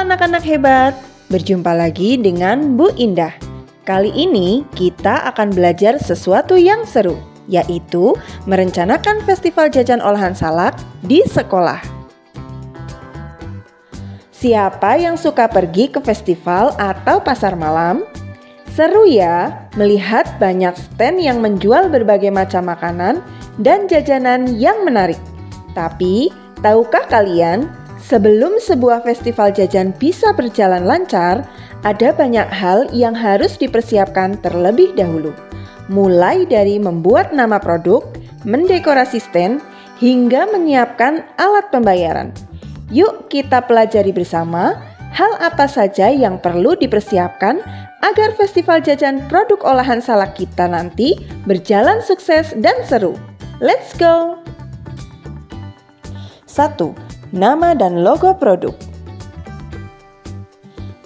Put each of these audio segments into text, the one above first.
anak-anak hebat, berjumpa lagi dengan Bu Indah. Kali ini kita akan belajar sesuatu yang seru, yaitu merencanakan festival jajan olahan salak di sekolah. Siapa yang suka pergi ke festival atau pasar malam? Seru ya, melihat banyak stand yang menjual berbagai macam makanan dan jajanan yang menarik. Tapi, tahukah kalian, sebelum sebuah festival jajan bisa berjalan lancar, ada banyak hal yang harus dipersiapkan terlebih dahulu. Mulai dari membuat nama produk, mendekorasi stand, hingga menyiapkan alat pembayaran. Yuk kita pelajari bersama hal apa saja yang perlu dipersiapkan agar festival jajan produk olahan salak kita nanti berjalan sukses dan seru. Let's go! 1. Nama dan logo produk.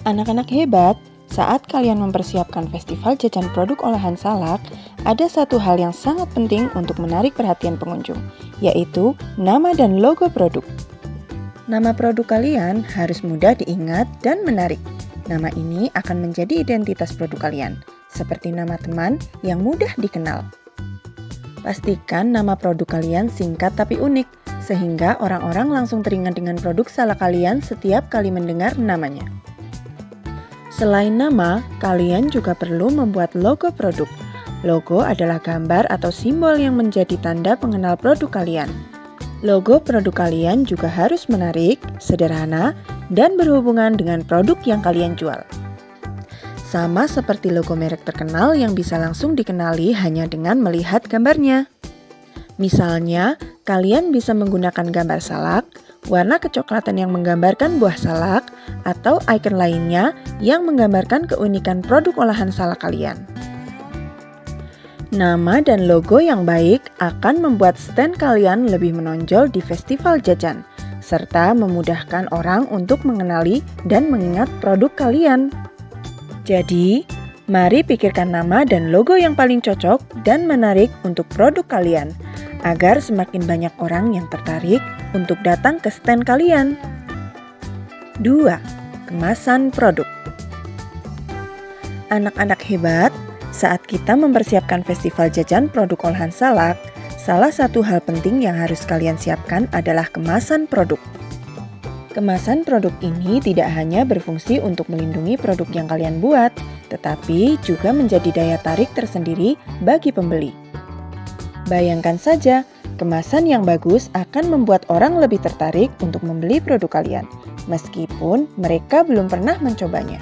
Anak-anak hebat, saat kalian mempersiapkan festival jajan produk olahan salak, ada satu hal yang sangat penting untuk menarik perhatian pengunjung, yaitu nama dan logo produk. Nama produk kalian harus mudah diingat dan menarik. Nama ini akan menjadi identitas produk kalian, seperti nama teman yang mudah dikenal. Pastikan nama produk kalian singkat tapi unik, sehingga orang-orang langsung teringat dengan produk salak kalian setiap kali mendengar namanya. Selain nama, kalian juga perlu membuat logo produk. Logo adalah gambar atau simbol yang menjadi tanda pengenal produk kalian. Logo produk kalian juga harus menarik, sederhana, dan berhubungan dengan produk yang kalian jual. Sama seperti logo merek terkenal yang bisa langsung dikenali hanya dengan melihat gambarnya. Misalnya, kalian bisa menggunakan gambar salak, warna kecoklatan yang menggambarkan buah salak, atau ikon lainnya yang menggambarkan keunikan produk olahan salak kalian. Nama dan logo yang baik akan membuat stand kalian lebih menonjol di festival jajan, serta memudahkan orang untuk mengenali dan mengingat produk kalian. Jadi, mari pikirkan nama dan logo yang paling cocok dan menarik untuk produk kalian, agar semakin banyak orang yang tertarik untuk datang ke stand kalian. 2. Kemasan produk. Anak-anak hebat, saat kita mempersiapkan festival jajan produk olahan salak, salah satu hal penting yang harus kalian siapkan adalah kemasan produk. Kemasan produk ini tidak hanya berfungsi untuk melindungi produk yang kalian buat, tetapi juga menjadi daya tarik tersendiri bagi pembeli. Bayangkan saja, kemasan yang bagus akan membuat orang lebih tertarik untuk membeli produk kalian, meskipun mereka belum pernah mencobanya.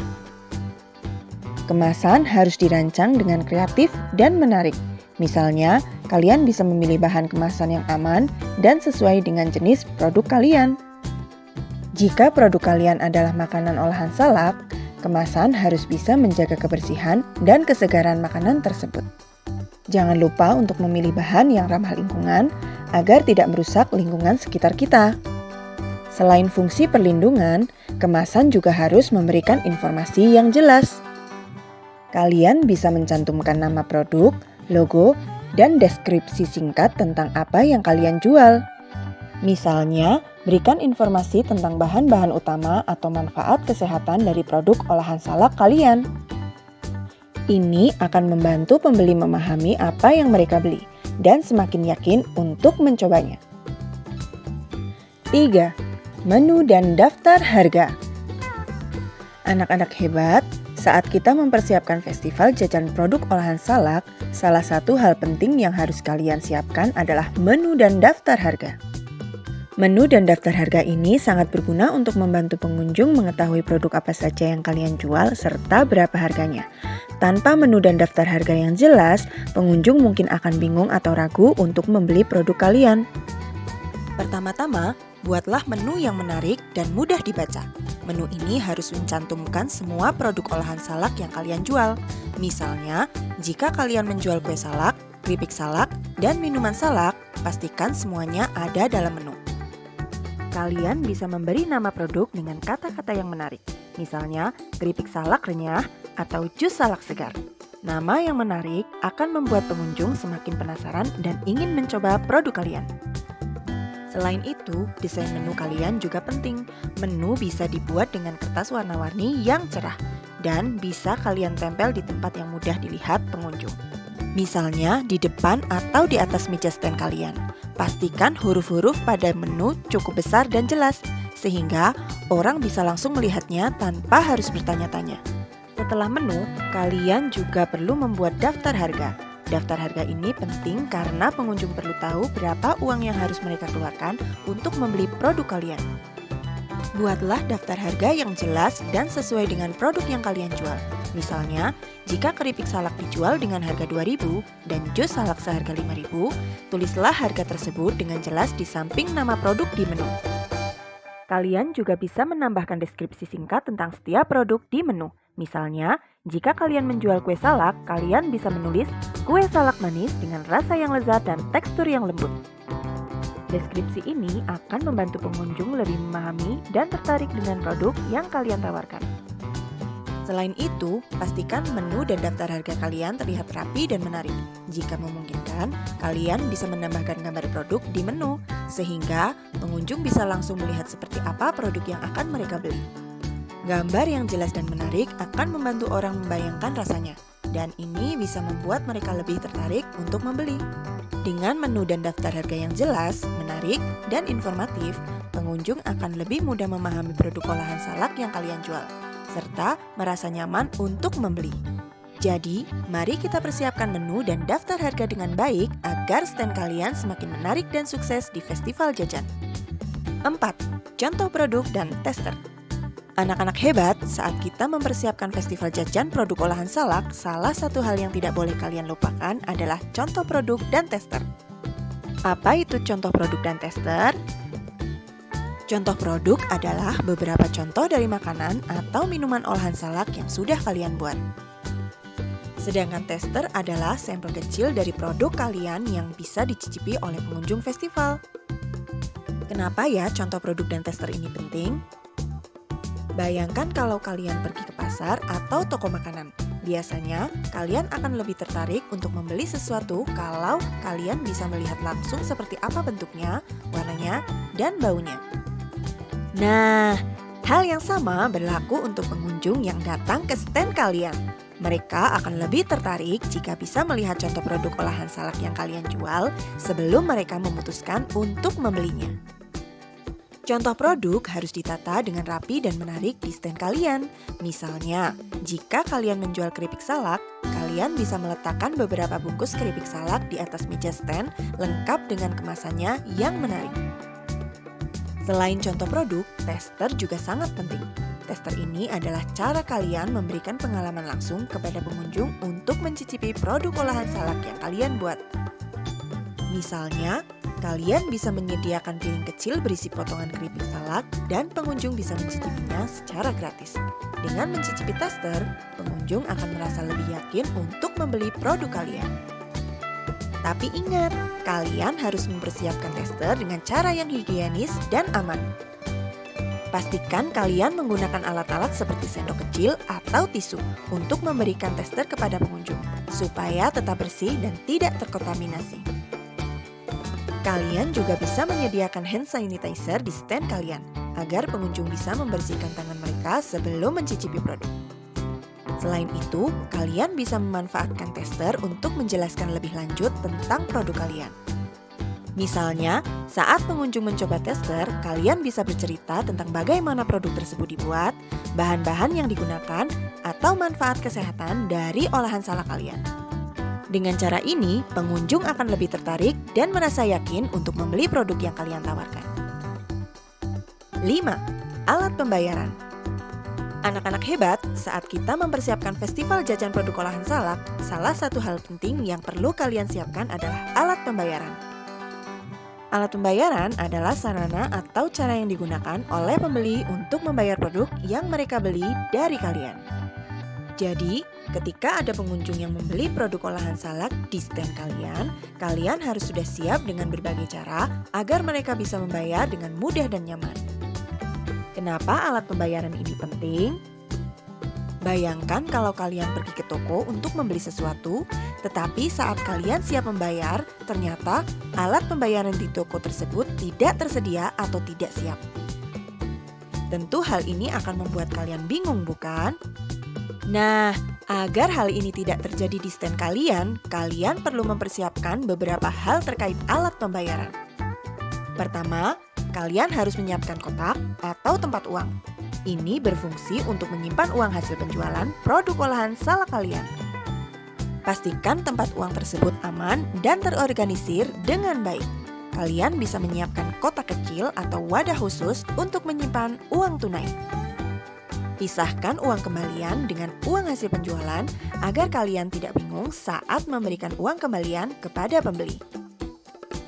Kemasan harus dirancang dengan kreatif dan menarik. Misalnya, kalian bisa memilih bahan kemasan yang aman dan sesuai dengan jenis produk kalian. Jika produk kalian adalah makanan olahan salak, kemasan harus bisa menjaga kebersihan dan kesegaran makanan tersebut. Jangan lupa untuk memilih bahan yang ramah lingkungan agar tidak merusak lingkungan sekitar kita. Selain fungsi perlindungan, kemasan juga harus memberikan informasi yang jelas. Kalian bisa mencantumkan nama produk, logo, dan deskripsi singkat tentang apa yang kalian jual. Misalnya, berikan informasi tentang bahan-bahan utama atau manfaat kesehatan dari produk olahan salak kalian. Ini akan membantu pembeli memahami apa yang mereka beli dan semakin yakin untuk mencobanya. 3. Menu dan daftar harga. Anak-anak hebat, saat kita mempersiapkan festival jajan produk olahan salak, salah satu hal penting yang harus kalian siapkan adalah menu dan daftar harga. Menu dan daftar harga ini sangat berguna untuk membantu pengunjung mengetahui produk apa saja yang kalian jual serta berapa harganya. Tanpa menu dan daftar harga yang jelas, pengunjung mungkin akan bingung atau ragu untuk membeli produk kalian. Pertama-tama, buatlah menu yang menarik dan mudah dibaca. Menu ini harus mencantumkan semua produk olahan salak yang kalian jual. Misalnya, jika kalian menjual kue salak, keripik salak, dan minuman salak, pastikan semuanya ada dalam menu. Kalian bisa memberi nama produk dengan kata-kata yang menarik. Misalnya, keripik salak renyah atau jus salak segar. Nama yang menarik akan membuat pengunjung semakin penasaran dan ingin mencoba produk kalian. Selain itu, desain menu kalian juga penting. Menu bisa dibuat dengan kertas warna-warni yang cerah dan bisa kalian tempel di tempat yang mudah dilihat pengunjung. Misalnya di depan atau di atas meja stand kalian. Pastikan huruf-huruf pada menu cukup besar dan jelas, sehingga orang bisa langsung melihatnya tanpa harus bertanya-tanya. Setelah menu, kalian juga perlu membuat daftar harga. Daftar harga ini penting karena pengunjung perlu tahu berapa uang yang harus mereka keluarkan untuk membeli produk kalian. Buatlah daftar harga yang jelas dan sesuai dengan produk yang kalian jual. Misalnya, jika keripik salak dijual dengan harga 2.000 dan jus salak seharga 5.000, tulislah harga tersebut dengan jelas di samping nama produk di menu. Kalian juga bisa menambahkan deskripsi singkat tentang setiap produk di menu. Misalnya, jika kalian menjual kue salak, kalian bisa menulis kue salak manis dengan rasa yang lezat dan tekstur yang lembut. Deskripsi ini akan membantu pengunjung lebih memahami dan tertarik dengan produk yang kalian tawarkan. Selain itu, pastikan menu dan daftar harga kalian terlihat rapi dan menarik. Jika memungkinkan, kalian bisa menambahkan gambar produk di menu, sehingga pengunjung bisa langsung melihat seperti apa produk yang akan mereka beli. Gambar yang jelas dan menarik akan membantu orang membayangkan rasanya, dan ini bisa membuat mereka lebih tertarik untuk membeli. Dengan menu dan daftar harga yang jelas, menarik, dan informatif, pengunjung akan lebih mudah memahami produk olahan salak yang kalian jual, serta merasa nyaman untuk membeli. Jadi, mari kita persiapkan menu dan daftar harga dengan baik agar stand kalian semakin menarik dan sukses di Festival Jajan. 4. Contoh produk dan tester. Anak-anak hebat, saat kita mempersiapkan festival jajan produk olahan salak, salah satu hal yang tidak boleh kalian lupakan adalah contoh produk dan tester. Apa itu contoh produk dan tester? Contoh produk adalah beberapa contoh dari makanan atau minuman olahan salak yang sudah kalian buat. Sedangkan tester adalah sampel kecil dari produk kalian yang bisa dicicipi oleh pengunjung festival. Kenapa ya contoh produk dan tester ini penting? Bayangkan kalau kalian pergi ke pasar atau toko makanan. Biasanya, kalian akan lebih tertarik untuk membeli sesuatu kalau kalian bisa melihat langsung seperti apa bentuknya, warnanya, dan baunya. Nah, hal yang sama berlaku untuk pengunjung yang datang ke stand kalian. Mereka akan lebih tertarik jika bisa melihat contoh produk olahan salak yang kalian jual sebelum mereka memutuskan untuk membelinya. Contoh produk harus ditata dengan rapi dan menarik di stand kalian. Misalnya, jika kalian menjual keripik salak, kalian bisa meletakkan beberapa bungkus keripik salak di atas meja stand lengkap dengan kemasannya yang menarik. Selain contoh produk, tester juga sangat penting. Tester ini adalah cara kalian memberikan pengalaman langsung kepada pengunjung untuk mencicipi produk olahan salak yang kalian buat. Misalnya, kalian bisa menyediakan piring kecil berisi potongan keripik salak dan pengunjung bisa mencicipinya secara gratis. Dengan mencicipi tester, pengunjung akan merasa lebih yakin untuk membeli produk kalian. Tapi ingat, kalian harus mempersiapkan tester dengan cara yang higienis dan aman. Pastikan kalian menggunakan alat-alat seperti sendok kecil atau tisu untuk memberikan tester kepada pengunjung, supaya tetap bersih dan tidak terkontaminasi. Kalian juga bisa menyediakan hand sanitizer di stand kalian, agar pengunjung bisa membersihkan tangan mereka sebelum mencicipi produk. Selain itu, kalian bisa memanfaatkan tester untuk menjelaskan lebih lanjut tentang produk kalian. Misalnya, saat pengunjung mencoba tester, kalian bisa bercerita tentang bagaimana produk tersebut dibuat, bahan-bahan yang digunakan, atau manfaat kesehatan dari olahan salak kalian. Dengan cara ini, pengunjung akan lebih tertarik dan merasa yakin untuk membeli produk yang kalian tawarkan. 5. Alat pembayaran. Anak-anak hebat, saat kita mempersiapkan festival jajan produk olahan salak, salah satu hal penting yang perlu kalian siapkan adalah alat pembayaran. Alat pembayaran adalah sarana atau cara yang digunakan oleh pembeli untuk membayar produk yang mereka beli dari kalian. Jadi, ketika ada pengunjung yang membeli produk olahan salak di stand kalian harus sudah siap dengan berbagai cara agar mereka bisa membayar dengan mudah dan nyaman. Kenapa alat pembayaran ini penting? Bayangkan kalau kalian pergi ke toko untuk membeli sesuatu, tetapi saat kalian siap membayar, ternyata alat pembayaran di toko tersebut tidak tersedia atau tidak siap. Tentu hal ini akan membuat kalian bingung, bukan? Nah, agar hal ini tidak terjadi di stand kalian perlu mempersiapkan beberapa hal terkait alat pembayaran. Pertama, kalian harus menyiapkan kotak atau tempat uang. Ini berfungsi untuk menyimpan uang hasil penjualan produk olahan salak kalian. Pastikan tempat uang tersebut aman dan terorganisir dengan baik. Kalian bisa menyiapkan kotak kecil atau wadah khusus untuk menyimpan uang tunai. Pisahkan uang kembalian dengan uang hasil penjualan agar kalian tidak bingung saat memberikan uang kembalian kepada pembeli.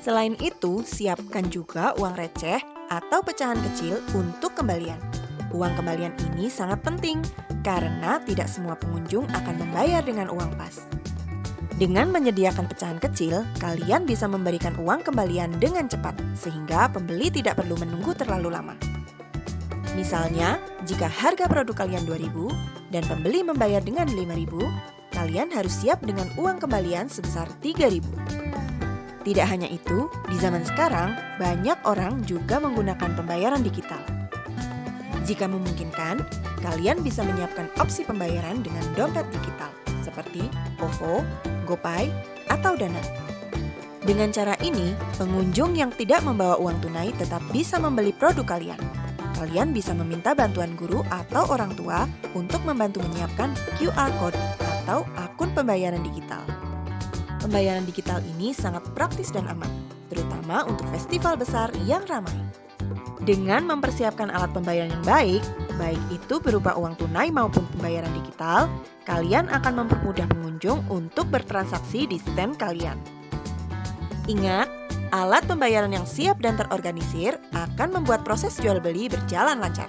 Selain itu, siapkan juga uang receh atau pecahan kecil untuk kembalian. Uang kembalian ini sangat penting karena tidak semua pengunjung akan membayar dengan uang pas. Dengan menyediakan pecahan kecil, kalian bisa memberikan uang kembalian dengan cepat sehingga pembeli tidak perlu menunggu terlalu lama. Misalnya, jika harga produk kalian 2.000 dan pembeli membayar dengan 5.000, kalian harus siap dengan uang kembalian sebesar 3.000. Tidak hanya itu, di zaman sekarang banyak orang juga menggunakan pembayaran digital. Jika memungkinkan, kalian bisa menyiapkan opsi pembayaran dengan dompet digital seperti OVO, GoPay, atau Dana. Dengan cara ini, pengunjung yang tidak membawa uang tunai tetap bisa membeli produk kalian. Kalian bisa meminta bantuan guru atau orang tua untuk membantu menyiapkan QR Code atau akun pembayaran digital. Pembayaran digital ini sangat praktis dan aman, terutama untuk festival besar yang ramai. Dengan mempersiapkan alat pembayaran yang baik itu berupa uang tunai maupun pembayaran digital, kalian akan mempermudah pengunjung untuk bertransaksi di stand kalian. Ingat, alat pembayaran yang siap dan terorganisir akan membuat proses jual beli berjalan lancar.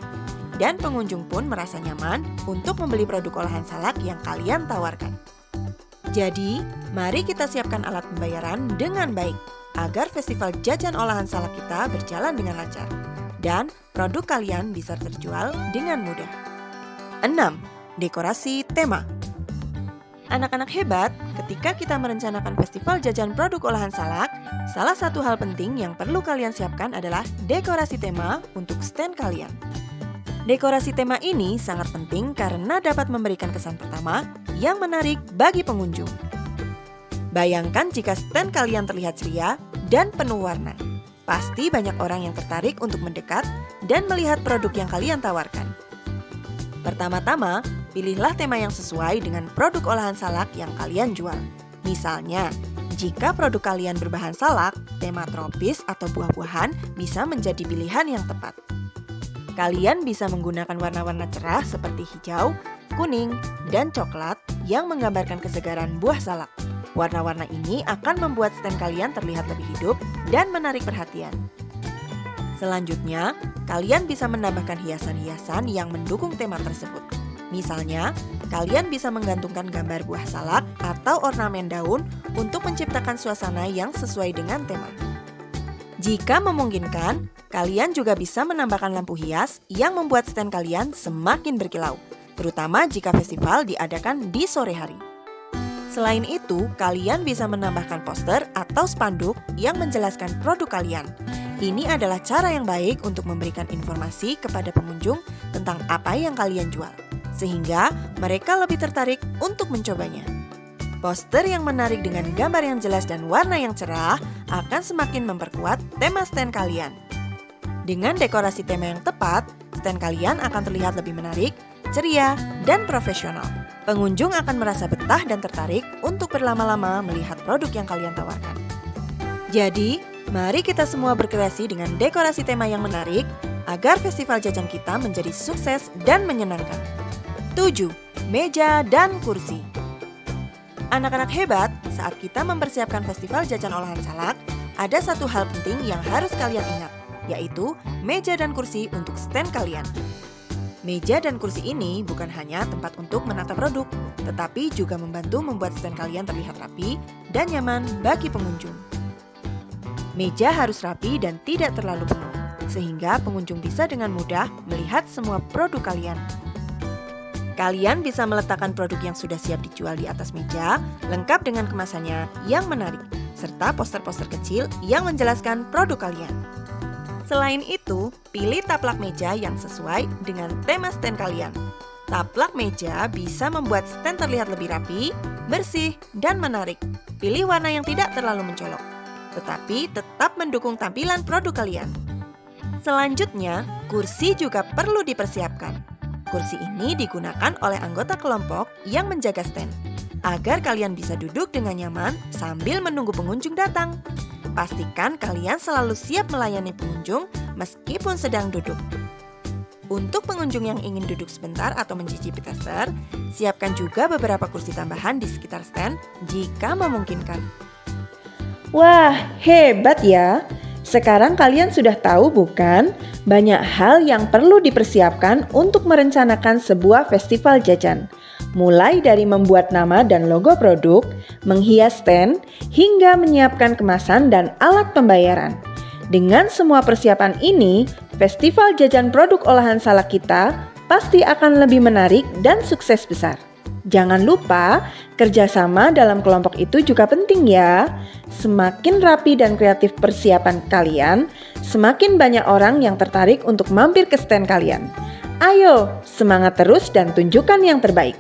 Dan pengunjung pun merasa nyaman untuk membeli produk olahan salak yang kalian tawarkan. Jadi, mari kita siapkan alat pembayaran dengan baik agar festival jajan olahan salak kita berjalan dengan lancar. Dan produk kalian bisa terjual dengan mudah. 6. Dekorasi tema. Anak-anak hebat, ketika kita merencanakan festival jajan produk olahan salak, salah satu hal penting yang perlu kalian siapkan adalah dekorasi tema untuk stand kalian. Dekorasi tema ini sangat penting karena dapat memberikan kesan pertama yang menarik bagi pengunjung. Bayangkan jika stand kalian terlihat ceria dan penuh warna. Pasti banyak orang yang tertarik untuk mendekat dan melihat produk yang kalian tawarkan. Pertama-tama, pilihlah tema yang sesuai dengan produk olahan salak yang kalian jual. Misalnya, jika produk kalian berbahan salak, tema tropis atau buah-buahan bisa menjadi pilihan yang tepat. Kalian bisa menggunakan warna-warna cerah seperti hijau, kuning, dan coklat yang menggambarkan kesegaran buah salak. Warna-warna ini akan membuat stand kalian terlihat lebih hidup dan menarik perhatian. Selanjutnya, kalian bisa menambahkan hiasan-hiasan yang mendukung tema tersebut. Misalnya, kalian bisa menggantungkan gambar buah salak atau ornamen daun untuk menciptakan suasana yang sesuai dengan tema. Jika memungkinkan, kalian juga bisa menambahkan lampu hias yang membuat stand kalian semakin berkilau, terutama jika festival diadakan di sore hari. Selain itu, kalian bisa menambahkan poster atau spanduk yang menjelaskan produk kalian. Ini adalah cara yang baik untuk memberikan informasi kepada pengunjung tentang apa yang kalian jual, sehingga mereka lebih tertarik untuk mencobanya. Poster yang menarik dengan gambar yang jelas dan warna yang cerah akan semakin memperkuat tema stand kalian. Dengan dekorasi tema yang tepat, stand kalian akan terlihat lebih menarik, ceria, dan profesional. Pengunjung akan merasa betah dan tertarik untuk berlama-lama melihat produk yang kalian tawarkan. Jadi, mari kita semua berkreasi dengan dekorasi tema yang menarik agar festival jajan kita menjadi sukses dan menyenangkan. 7. Meja dan kursi. Anak-anak hebat, saat kita mempersiapkan festival jajan olahan salak, ada satu hal penting yang harus kalian ingat, yaitu meja dan kursi untuk stand kalian. Meja dan kursi ini bukan hanya tempat untuk menata produk, tetapi juga membantu membuat stand kalian terlihat rapi dan nyaman bagi pengunjung. Meja harus rapi dan tidak terlalu penuh, sehingga pengunjung bisa dengan mudah melihat semua produk kalian. Kalian bisa meletakkan produk yang sudah siap dijual di atas meja, lengkap dengan kemasannya yang menarik, serta poster-poster kecil yang menjelaskan produk kalian. Selain itu, pilih taplak meja yang sesuai dengan tema stand kalian. Taplak meja bisa membuat stand terlihat lebih rapi, bersih, dan menarik. Pilih warna yang tidak terlalu mencolok, tetapi tetap mendukung tampilan produk kalian. Selanjutnya, kursi juga perlu dipersiapkan. Kursi ini digunakan oleh anggota kelompok yang menjaga stand, agar kalian bisa duduk dengan nyaman sambil menunggu pengunjung datang. Pastikan kalian selalu siap melayani pengunjung meskipun sedang duduk. Untuk pengunjung yang ingin duduk sebentar atau mencicipi tester, siapkan juga beberapa kursi tambahan di sekitar stand jika memungkinkan. Wah, hebat ya! Sekarang kalian sudah tahu bukan? Banyak hal yang perlu dipersiapkan untuk merencanakan sebuah festival jajan. Mulai dari membuat nama dan logo produk, menghias stand, hingga menyiapkan kemasan dan alat pembayaran. Dengan semua persiapan ini, festival jajan produk olahan salak kita pasti akan lebih menarik dan sukses besar. Jangan lupa, kerjasama dalam kelompok itu juga penting ya. Semakin rapi dan kreatif persiapan kalian, semakin banyak orang yang tertarik untuk mampir ke stand kalian. Ayo, semangat terus dan tunjukkan yang terbaik.